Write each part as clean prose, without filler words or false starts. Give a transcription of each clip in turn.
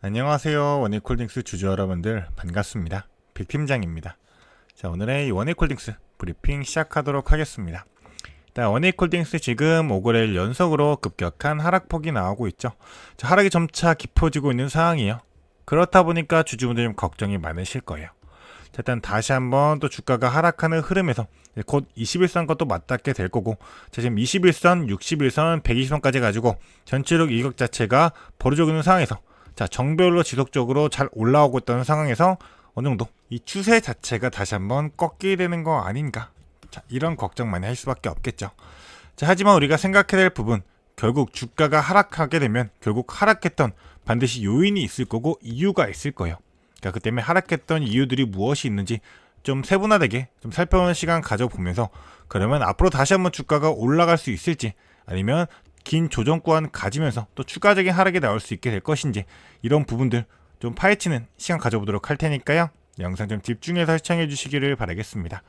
안녕하세요. 원익홀딩스 주주 여러분들 반갑습니다. 빅팀장입니다. 자, 오늘의 이 원익홀딩스 브리핑 시작하도록 하겠습니다. 일단 원익홀딩스 지금 5거래일 연속으로 급격한 하락폭이 나오고 있죠. 자, 하락이 점차 깊어지고 있는 상황이에요. 그렇다 보니까 주주분들 좀 걱정이 많으실 거예요. 자, 일단 다시 한번 또 주가가 하락하는 흐름에서 곧 21선 것도 맞닿게 될 거고, 자, 지금 21선, 61선, 120선까지 가지고 전체적 이격 자체가 벌어지고 있는 상황에서, 자, 정별로 지속적으로 잘 올라오고 있던 상황에서 어느 정도 이 추세 자체가 다시 한번 꺾이게 되는 거 아닌가? 자, 이런 걱정 많이 할 수밖에 없겠죠. 자, 하지만 우리가 생각해야 될 부분, 결국 주가가 하락하게 되면 결국 하락했던 반드시 요인이 있을 거고 이유가 있을 거예요. 그 때문에 하락했던 이유들이 무엇이 있는지 좀 세분화되게 좀 살펴보는 시간 가져보면서, 그러면 앞으로 다시 한번 주가가 올라갈 수 있을지, 아니면 긴 조정 구간 가지면서 또 추가적인 하락이 나올 수 있게 될 것인지, 이런 부분들 좀 파헤치는 시간 가져보도록 할 테니까요. 영상 좀 집중해서 시청해 주시기를 바라겠습니다.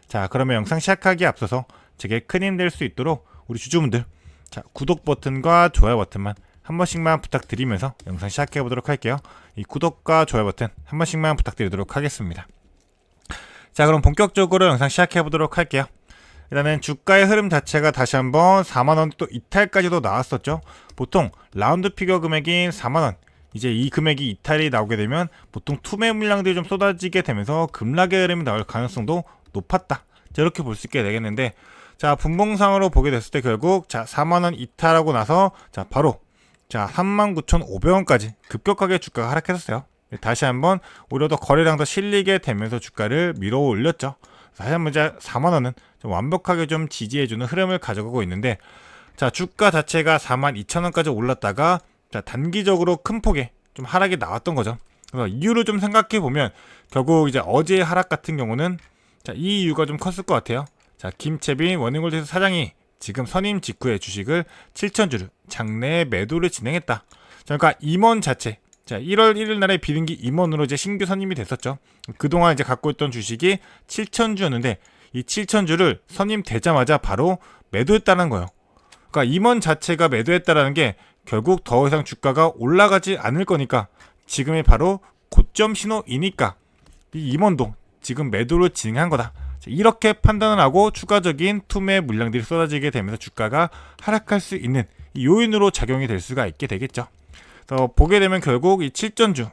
자, 그러면 영상 시작하기에 앞서서 제게 큰 힘 될 수 있도록 우리 주주분들, 자, 구독 버튼과 좋아요 버튼만 한 번씩만 부탁드리면서 영상 시작해 보도록 할게요. 이 구독과 좋아요 버튼 한 번씩만 부탁드리도록 하겠습니다. 자, 그럼 본격적으로 영상 시작해 보도록 할게요. 일단은 주가의 흐름 자체가 다시 한번 4만원 또 이탈까지도 나왔었죠. 보통 라운드 피겨 금액인 4만원, 이제 이 금액이 이탈이 나오게 되면 보통 투매 물량들이 좀 쏟아지게 되면서 급락의 흐름이 나올 가능성도 높았다. 자, 이렇게 볼 수 있게 되겠는데, 자, 분봉상으로 보게 됐을 때 결국 자 4만원 이탈하고 나서 자 바로 자 39,500원까지 급격하게 주가가 하락했었어요. 다시 한번 오히려 더 거래량 더 실리게 되면서 주가를 밀어 올렸죠. 다시 한번 이제 4만원은 좀 완벽하게 좀 지지해주는 흐름을 가져가고 있는데, 자, 주가 자체가 42,000원까지 올랐다가 자 단기적으로 큰 폭의 좀 하락이 나왔던 거죠. 그래서 이유를 좀 생각해 보면 결국 이제 어제의 하락 같은 경우는 자 이 이유가 좀 컸을 것 같아요. 자, 김채빈 원익홀딩스 사장이 지금 선임 직후에 주식을 7,000주를 장내 매도를 진행했다. 자, 그러니까 임원 자체, 자, 1월 1일 날에 비등기 임원으로 이제 신규 선임이 됐었죠. 그동안 이제 갖고 있던 주식이 7,000주였는데 이 7,000주를 선임되자마자 바로 매도했다는 거예요. 그러니까 임원 자체가 매도했다라는 게 결국 더 이상 주가가 올라가지 않을 거니까 지금이 바로 고점 신호이니까 이 임원도 지금 매도를 진행한 거다. 이렇게 판단을 하고 추가적인 투매 물량들이 쏟아지게 되면서 주가가 하락할 수 있는 요인으로 작용이 될 수가 있게 되겠죠. 그래서 보게 되면 결국 이 7,000주,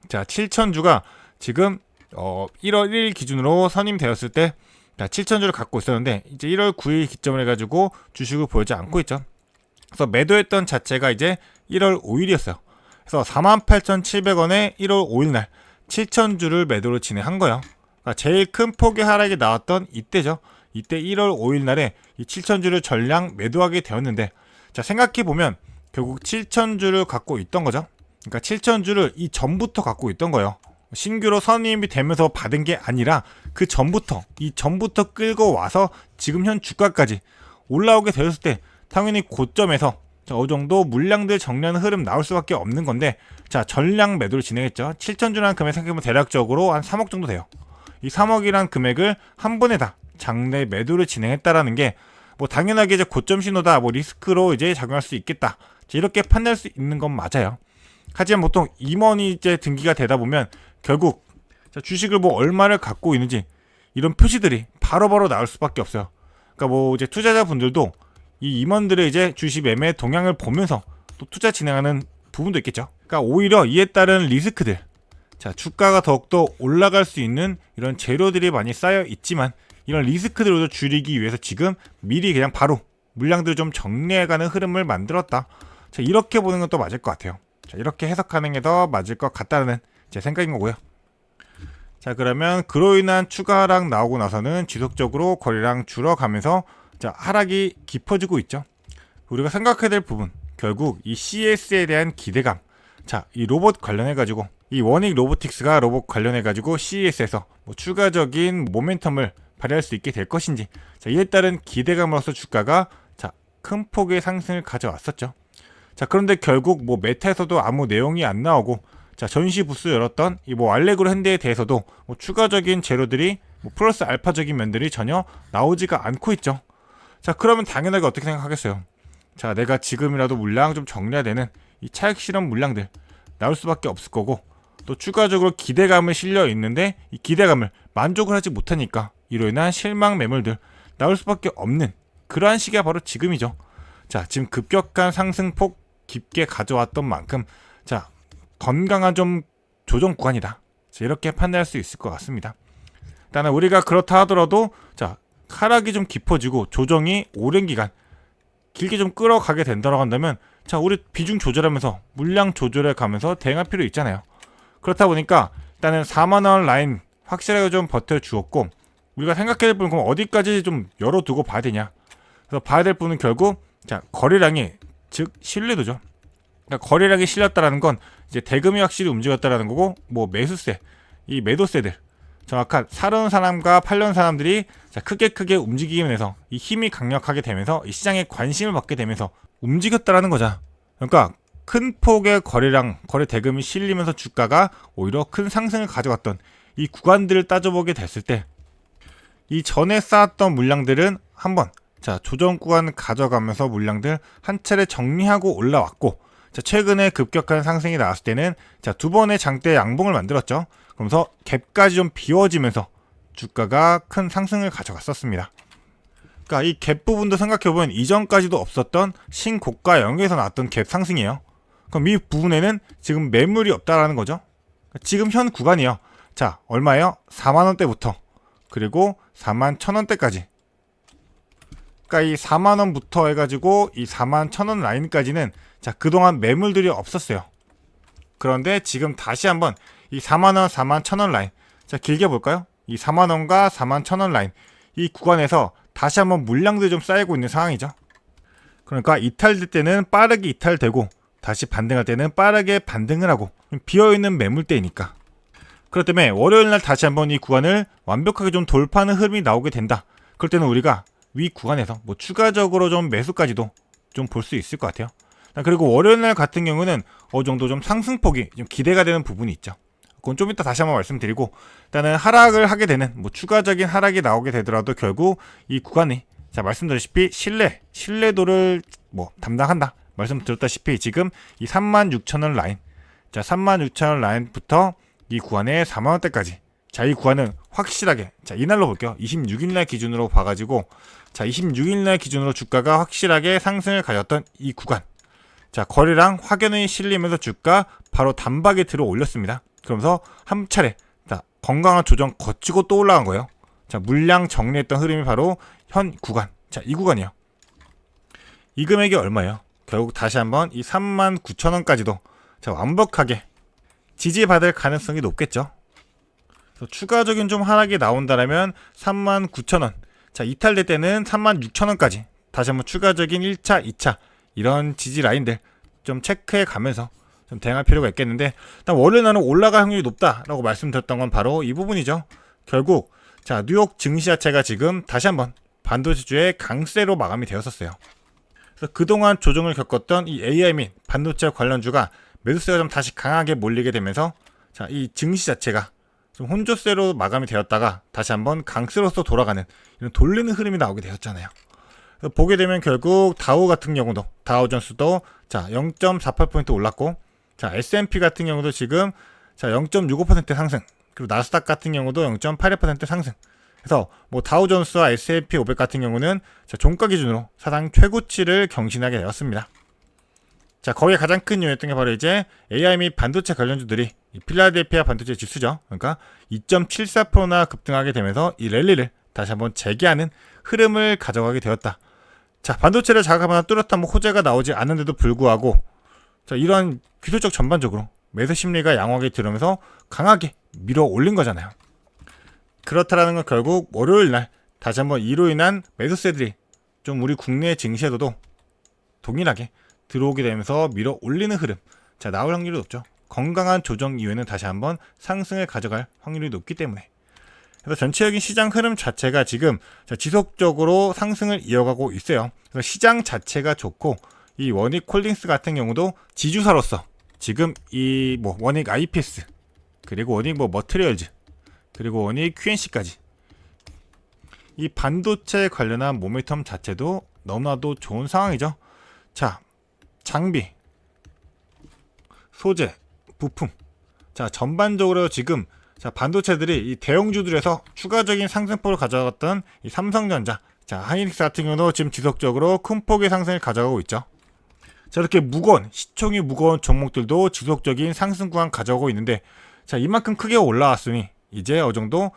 자 7,000주가 지금 1월 1일 기준으로 선임되었을 때 7,000주를 갖고 있었는데 이제 1월 9일 기점을 해가지고 주식을 보이지 않고 있죠. 그래서 매도했던 자체가 이제 1월 5일이었어요. 그래서 48,700원에 1월 5일 날 7,000주를 매도를 진행한 거예요. 그러니까 제일 큰 폭의 하락이 나왔던 이때죠. 이때 1월 5일 날에 이 7,000주를 전량 매도하게 되었는데, 자, 생각해보면 결국 7,000주를 갖고 있던 거죠. 그러니까 7,000주를 이 전부터 갖고 있던 거예요. 신규로 선임이 되면서 받은 게 아니라 그 전부터, 이 전부터 끌고 와서 지금 현 주가까지 올라오게 되었을 때 당연히 고점에서 자, 어느 정도 물량들 정리하는 흐름 나올 수밖에 없는 건데, 자, 전량 매도를 진행했죠. 7,000주라는 금액 생각해보면 대략적으로 한 3억 정도 돼요. 이 3억이란 금액을 한 번에 다 장내 매도를 진행했다라는 게 뭐 당연하게 이제 고점 신호다, 뭐 리스크로 이제 작용할 수 있겠다, 이렇게 판단할 수 있는 건 맞아요. 하지만 보통 임원이 이제 등기가 되다 보면 결국 자, 주식을 뭐 얼마를 갖고 있는지 이런 표시들이 바로바로 나올 수밖에 없어요. 그러니까 뭐 이제 투자자분들도 이 임원들의 이제 주식 매매 동향을 보면서 또 투자 진행하는 부분도 있겠죠. 그러니까 오히려 이에 따른 리스크들, 자, 주가가 더욱더 올라갈 수 있는 이런 재료들이 많이 쌓여 있지만 이런 리스크들을 줄이기 위해서 지금 미리 그냥 바로 물량들을 좀 정리해가는 흐름을 만들었다. 자, 이렇게 보는 건 또 맞을 것 같아요. 자, 이렇게 해석하는 게 더 맞을 것 같다는 제 생각인 거고요. 자, 그러면 그로 인한 추가 하락 나오고 나서는 지속적으로 거래량 줄어가면서 자, 하락이 깊어지고 있죠. 우리가 생각해야 될 부분, 결국 이 CS에 대한 기대감, 자, 이 로봇 관련해가지고 이 원익 로보틱스가 로봇 관련해가지고 CES에서 뭐 추가적인 모멘텀을 발휘할 수 있게 될 것인지, 자, 이에 따른 기대감으로서 주가가 자, 큰 폭의 상승을 가져왔었죠. 자, 그런데 결국 뭐 메타에서도 아무 내용이 안 나오고, 자, 전시 부스 열었던 이 뭐 알레그로 핸드에 대해서도 뭐 추가적인 재료들이 뭐 플러스 알파적인 면들이 전혀 나오지가 않고 있죠. 자, 그러면 당연하게 어떻게 생각하겠어요? 자, 내가 지금이라도 물량 좀 정리해야 되는 이 차익 실현 물량들, 나올 수밖에 없을 거고, 또 추가적으로 기대감을 실려 있는데 이 기대감을 만족을 하지 못하니까 이로 인한 실망 매물들 나올 수밖에 없는 그러한 시기가 바로 지금이죠. 자, 지금 급격한 상승폭 깊게 가져왔던 만큼 자, 건강한 좀 조정 구간이다. 자, 이렇게 판단할 수 있을 것 같습니다. 일단은 우리가 그렇다 하더라도 자, 하락이 좀 깊어지고 조정이 오랜 기간 길게 좀 끌어가게 된다고 한다면 자, 우리 비중 조절하면서 물량 조절해 가면서 대응할 필요 있잖아요. 그렇다 보니까 일단은 4만원 라인 확실하게 좀 버텨주었고, 우리가 생각해볼 부분은 그럼 어디까지 좀 열어두고 봐야 되냐. 그래서 봐야 될 부분은 결국 자, 거래량이, 즉 신뢰도죠. 그러니까 거래량이 실렸다라는 건 이제 대금이 확실히 움직였다라는 거고, 뭐 매수세, 이 매도세들, 정확한 사려는 사람과 팔려는 사람들이 자, 크게 움직이면서 이 힘이 강력하게 되면서 이 시장에 관심을 받게 되면서 움직였다라는 거죠. 그러니까 큰 폭의 거래량, 거래 대금이 실리면서 주가가 오히려 큰 상승을 가져갔던 이 구간들을 따져보게 됐을 때 이 전에 쌓았던 물량들은 한번 자, 조정 구간 가져가면서 물량들 한 차례 정리하고 올라왔고, 자, 최근에 급격한 상승이 나왔을 때는 자, 두 번의 장대 양봉을 만들었죠. 그러면서 갭까지 좀 비워지면서 주가가 큰 상승을 가져갔었습니다. 그러니까 이 갭 부분도 생각해보면 이전까지도 없었던 신고가 영역에서 나왔던 갭 상승이에요. 그럼 이 부분에는 지금 매물이 없다라는 거죠. 지금 현 구간이요. 자, 얼마예요? 4만원대부터 그리고 41,000원대까지. 그러니까 이 4만원부터 해가지고 이 41,000원 라인까지는 자, 그동안 매물들이 없었어요. 그런데 지금 다시 한번 이 4만원, 41,000원 라인, 자, 길게 볼까요? 이 4만원과 41,000원 라인, 이 구간에서 다시 한번 물량들이 좀 쌓이고 있는 상황이죠. 그러니까 이탈될 때는 빠르게 이탈되고 다시 반등할 때는 빠르게 반등을 하고 비어있는 매물대이니까. 그렇기 때문에 월요일날 다시 한번 이 구간을 완벽하게 좀 돌파하는 흐름이 나오게 된다. 그럴 때는 우리가 위 구간에서 뭐 추가적으로 좀 매수까지도 좀 볼 수 있을 것 같아요. 그리고 월요일날 같은 경우는 어느 정도 좀 상승폭이 좀 기대가 되는 부분이 있죠. 그건 좀 이따 다시 한번 말씀드리고, 일단은 하락을 하게 되는 뭐 추가적인 하락이 나오게 되더라도 결국 이 구간이 자, 말씀드렸다시피 신뢰도를 뭐 담당한다 말씀드렸다시피 지금 이 36,000원 라인, 자, 36,000원 라인부터 이 구간에 4만원대까지, 자, 이 구간은 확실하게 자, 이날로 볼게요. 26일날 기준으로 봐가지고 자, 26일날 기준으로 주가가 확실하게 상승을 가졌던 이 구간, 자, 거래량 확연히 실리면서 주가 바로 단박에 들어 올렸습니다. 그러면서 한 차례 자, 건강한 조정 거치고 또 올라간 거예요. 자, 물량 정리했던 흐름이 바로 현 구간, 자, 이 구간이요. 이 금액이 얼마예요? 결국 다시 한번 이 39,000원까지도 자, 완벽하게 지지받을 가능성이 높겠죠. 그래서 추가적인 좀 하락이 나온다면 39,000원, 자, 이탈될 때는 36,000원까지 다시 한번 추가적인 1차, 2차 이런 지지 라인들 좀 체크해 가면서 좀 대응할 필요가 있겠는데, 일단 월요일날은 올라갈 확률이 높다라고 말씀드렸던 건 바로 이 부분이죠. 결국 자, 뉴욕 증시 자체가 지금 다시 한번 반도체주의 강세로 마감이 되었었어요. 그래서 그동안 조정을 겪었던 이 AI 및 반도체 관련주가 매수세가 좀 다시 강하게 몰리게 되면서 자, 이 증시 자체가 좀 혼조세로 마감이 되었다가 다시 한번 강세로서 돌아가는 이런 돌리는 흐름이 나오게 되었잖아요. 그래서 보게 되면 결국 다우 같은 경우도 다우존스도 자, 0.48포인트 올랐고, 자, S&P 같은 경우도 지금 자, 0.65% 상승, 그리고 나스닥 같은 경우도 0.81% 상승. 그래서 뭐 다우존스와 S&P 500 같은 경우는 자, 종가 기준으로 사상 최고치를 경신하게 되었습니다. 자, 거기에 가장 큰 이유였던 게 바로 이제 AI 및 반도체 관련주들이 이 필라델피아 반도체 지수죠. 그러니까 2.74%나 급등하게 되면서 이 랠리를 다시 한번 재개하는 흐름을 가져가게 되었다. 자, 반도체를 자극하거나 뚜렷한 뭐 호재가 나오지 않는데도 불구하고 자, 이러한 기술적 전반적으로 매수 심리가 양호하게 들으면서 강하게 밀어 올린 거잖아요. 그렇다라는 건 결국 월요일날 다시 한번 이로 인한 매수세들이 좀 우리 국내 증시에도 동일하게 들어오게 되면서 밀어 올리는 흐름, 자, 나올 확률이 높죠. 건강한 조정 이후에는 다시 한번 상승을 가져갈 확률이 높기 때문에. 그래서 전체적인 시장 흐름 자체가 지금 자, 지속적으로 상승을 이어가고 있어요. 그래서 시장 자체가 좋고 이 원익홀딩스 같은 경우도 지주사로서 지금 이 뭐 원익 IPS 그리고 원익 뭐 머트리얼즈 그리고 원익 QNC까지 이 반도체 관련한 모멘텀 자체도 너무나도 좋은 상황이죠. 자, 장비, 소재, 부품, 자 전반적으로 지금 자 반도체들이 이 대형주들에서 추가적인 상승폭을 가져갔던 이 삼성전자, 자 하이닉스 같은 경우도 지금 지속적으로 큰 폭의 상승을 가져가고 있죠. 자 이렇게 시총이 무거운 종목들도 지속적인 상승 구간 가져오고 있는데, 자 이만큼 크게 올라왔으니 이제 어느 정도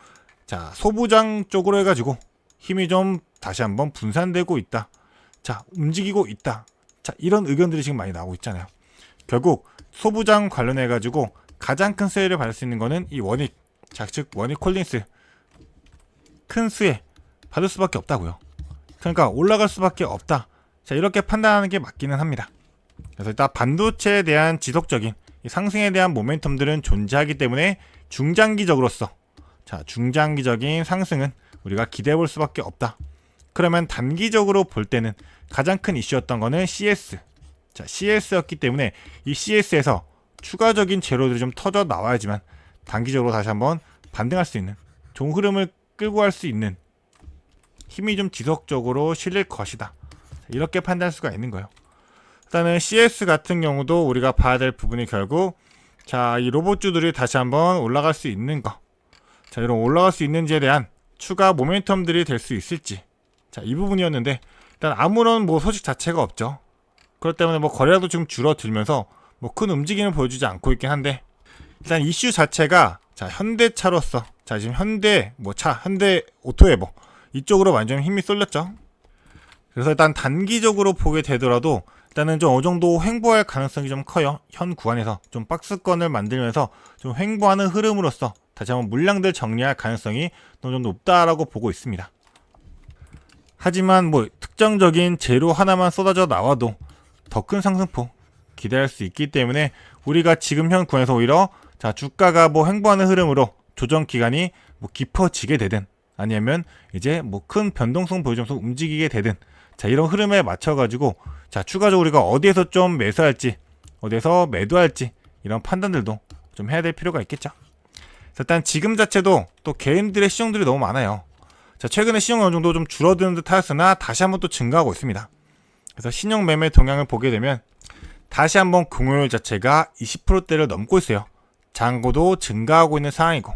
자 소부장 쪽으로 해가지고 힘이 좀 다시 한번 분산되고 있다, 자 움직이고 있다, 자 이런 의견들이 지금 많이 나오고 있잖아요. 결국 소부장 관련해가지고 가장 큰 수혜를 받을 수 있는 거는 이 원익, 자 즉 원익홀딩스 큰 수혜 받을 수밖에 없다고요. 그러니까 올라갈 수밖에 없다, 자 이렇게 판단하는 게 맞기는 합니다. 그래서 일단 반도체에 대한 지속적인 이 상승에 대한 모멘텀들은 존재하기 때문에 중장기적으로서 자 중장기적인 상승은 우리가 기대해 볼 수밖에 없다. 그러면 단기적으로 볼 때는 가장 큰 이슈였던 거는 CS, 자 CS였기 때문에 이 CS에서 추가적인 재료들이 좀 터져 나와야지만 단기적으로 다시 한번 반등할 수 있는, 좋은 흐름을 끌고 갈 수 있는 힘이 좀 지속적으로 실릴 것이다, 이렇게 판단할 수가 있는 거예요. 일단은 CS 같은 경우도 우리가 봐야 될 부분이 결국 자 이 로봇주들이 다시 한번 올라갈 수 있는 거, 자 이런 올라갈 수 있는지에 대한 추가 모멘텀들이 될 수 있을지, 자 이 부분이었는데 일단 아무런 소식 자체가 없죠. 그렇기 때문에 거래량도 지금 줄어들면서 큰 움직임을 보여주지 않고 있긴 한데, 일단 이슈 자체가 자 현대차로서 자 지금 현대 현대 오토에버 이쪽으로 완전 힘이 쏠렸죠. 그래서 일단 단기적으로 보게 되더라도 일단은 좀 어느 정도 횡보할 가능성이 좀 커요. 현 구간에서 좀 박스권을 만들면서 좀 횡보하는 흐름으로써 다시 한번 물량들 정리할 가능성이 어느 정도 높다라고 보고 있습니다. 하지만 특정적인 재료 하나만 쏟아져 나와도 더 큰 상승폭 기대할 수 있기 때문에 우리가 지금 현 구간에서 오히려 자 주가가 횡보하는 흐름으로 조정 기간이 깊어지게 되든 아니면 이제 큰 변동성 보여주면서 움직이게 되든, 자 이런 흐름에 맞춰가지고 자 추가적으로 우리가 어디에서 좀 매수할지 어디에서 매도할지 이런 판단들도 좀 해야 될 필요가 있겠죠. 자, 일단 지금 자체도 또 개인들의 시정들이 너무 많아요. 자 최근에 시정이 어느 정도 좀 줄어드는 듯 하였으나 다시 한번 또 증가하고 있습니다. 그래서 신용 매매 동향을 보게 되면 다시 한번 공유율 자체가 20%대를 넘고 있어요. 잔고도 증가하고 있는 상황이고,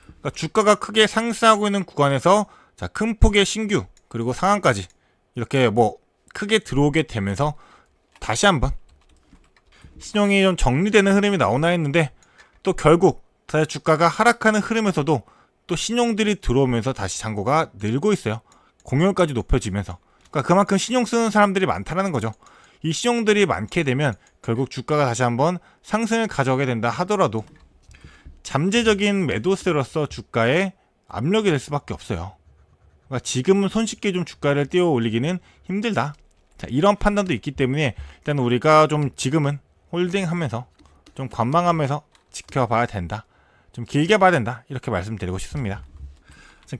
그러니까 주가가 크게 상승하고 있는 구간에서 자 큰 폭의 신규 그리고 상한까지 이렇게 크게 들어오게 되면서 다시 한번 신용이 좀 정리되는 흐름이 나오나 했는데, 또 결국 다시 주가가 하락하는 흐름에서도 또 신용들이 들어오면서 다시 잔고가 늘고 있어요. 공유율까지 높여지면서, 그러니까 그만큼 신용 쓰는 사람들이 많다라는 거죠. 이 신용들이 많게 되면 결국 주가가 다시 한번 상승을 가져오게 된다 하더라도 잠재적인 매도세로서 주가에 압력이 될 수밖에 없어요. 그러니까 지금은 손쉽게 좀 주가를 띄워 올리기는 힘들다, 자 이런 판단도 있기 때문에 일단 우리가 좀 지금은 홀딩하면서 좀 관망하면서 지켜봐야 된다, 좀 길게 봐야 된다, 이렇게 말씀드리고 싶습니다.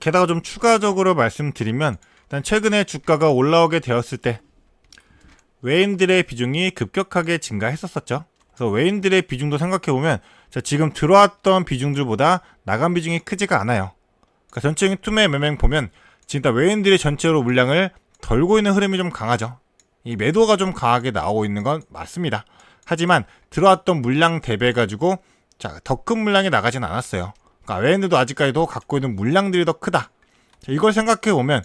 게다가 좀 추가적으로 말씀드리면 일단 최근에 주가가 올라오게 되었을 때 외인들의 비중이 급격하게 증가했었죠. 그래서 외인들의 비중도 생각해보면 자 지금 들어왔던 비중들보다 나간 비중이 크지가 않아요. 그러니까 전체적인 투매 매매 보면 진짜 외인들이 전체로 물량을 덜고 있는 흐름이 좀 강하죠. 이 매도가 좀 강하게 나오고 있는 건 맞습니다. 하지만 들어왔던 물량 대비해가지고 자 더 큰 물량이 나가진 않았어요. 그러니까 외인들도 아직까지도 갖고 있는 물량들이 더 크다. 자, 이걸 생각해보면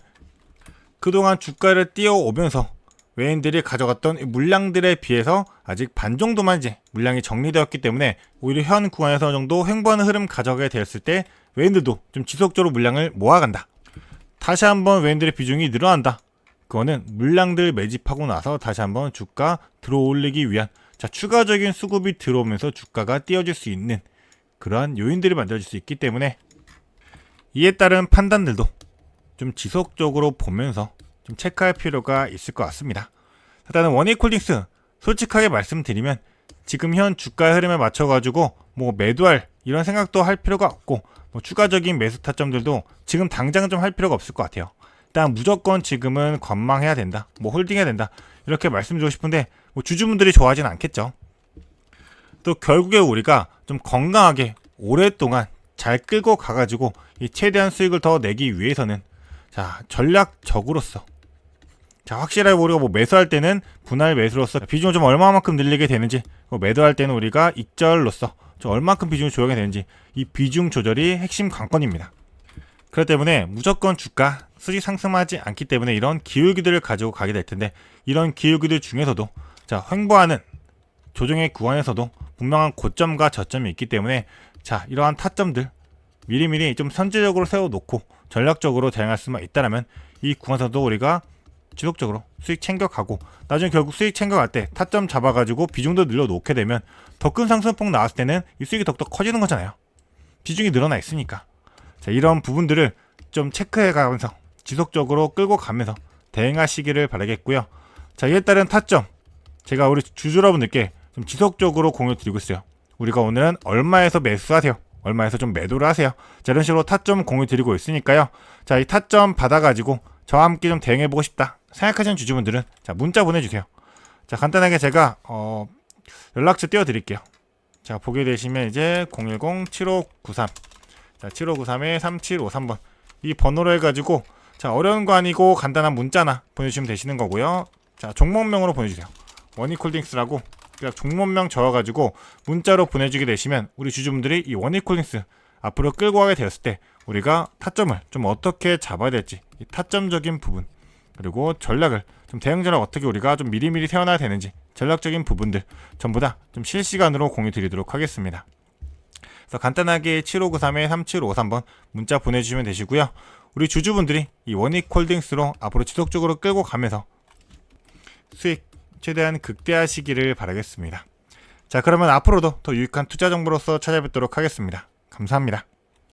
그동안 주가를 띄워오면서 외인들이 가져갔던 물량들에 비해서 아직 반 정도만 이제 물량이 정리되었기 때문에 오히려 현 구간에서 어느 정도 횡보하는 흐름 가져가게 되었을 때 외인들도 좀 지속적으로 물량을 모아간다. 다시 한번 외인들의 비중이 늘어난다. 그거는 물량들 매집하고 나서 다시 한번 주가 들어올리기 위한 자 추가적인 수급이 들어오면서 주가가 띄어질 수 있는 그러한 요인들이 만들어질 수 있기 때문에 이에 따른 판단들도 좀 지속적으로 보면서 좀 체크할 필요가 있을 것 같습니다. 일단은 원익홀딩스 솔직하게 말씀드리면 지금 현 주가의 흐름에 맞춰가지고 매도할 이런 생각도 할 필요가 없고 추가적인 매수 타점들도 지금 당장은 좀 할 필요가 없을 것 같아요. 일단 무조건 지금은 관망해야 된다, 홀딩해야 된다, 이렇게 말씀드리고 싶은데 주주분들이 좋아하진 않겠죠. 또 결국에 우리가 좀 건강하게 오랫동안 잘 끌고 가가지고 이 최대한 수익을 더 내기 위해서는 자 전략적으로서 자, 확실하게 우리가 뭐 매수할 때는 분할 매수로서 비중을 좀 얼마만큼 늘리게 되는지, 매도할 때는 우리가 익절로서 좀 얼마만큼 비중을 조정해야 되는지, 이 비중 조절이 핵심 관건입니다. 그렇기 때문에 무조건 주가 수익 상승하지 않기 때문에 이런 기울기들을 가지고 가게 될 텐데, 이런 기울기들 중에서도 자, 횡보하는 조정의 구간에서도 분명한 고점과 저점이 있기 때문에, 자, 이러한 타점들 미리미리 좀 선제적으로 세워놓고 전략적으로 대응할 수만 있다면 이 구간에서도 우리가 지속적으로 수익 챙겨가고, 나중에 결국 수익 챙겨갈 때 타점 잡아가지고 비중도 늘려놓게 되면 더 큰 상승폭 나왔을 때는 이 수익이 더욱더 커지는 거잖아요. 비중이 늘어나 있으니까. 자, 이런 부분들을 좀 체크해가면서 지속적으로 끌고 가면서 대응하시기를 바라겠고요. 자, 이에 따른 타점 제가 우리 주주 여러분들께 좀 지속적으로 공유 드리고 있어요. 우리가 오늘은 얼마에서 매수하세요, 얼마에서 좀 매도를 하세요. 자, 이런 식으로 타점 공유 드리고 있으니까요. 자, 이 타점 받아가지고 저와 함께 좀 대응해보고 싶다 생각하시는 주주분들은 자, 문자 보내주세요. 자, 간단하게 제가 연락처 띄워드릴게요. 자, 보게 되시면 이제 010-7593 자, 7593-3753번 이 번호로 해가지고, 자, 어려운 거 아니고 간단한 문자나 보내주시면 되시는 거고요. 자, 종목명으로 보내주세요. 원익홀딩스라고 그냥 종목명 적어가지고 문자로 보내주게 되시면 우리 주주분들이 이 원익홀딩스 앞으로 끌고 가게 되었을 때 우리가 타점을 좀 어떻게 잡아야 될지, 이 타점적인 부분, 그리고 전략을 좀 대응 전략 어떻게 우리가 좀 미리미리 세워놔야 되는지 전략적인 부분들 전부 다 좀 실시간으로 공유 드리도록 하겠습니다. 그래서 간단하게 7593-3753번 문자 보내주시면 되시고요. 우리 주주분들이 이 원익홀딩스로 앞으로 지속적으로 끌고 가면서 수익 최대한 극대화하시기를 바라겠습니다. 자, 그러면 앞으로도 더 유익한 투자 정보로서 찾아뵙도록 하겠습니다. 감사합니다.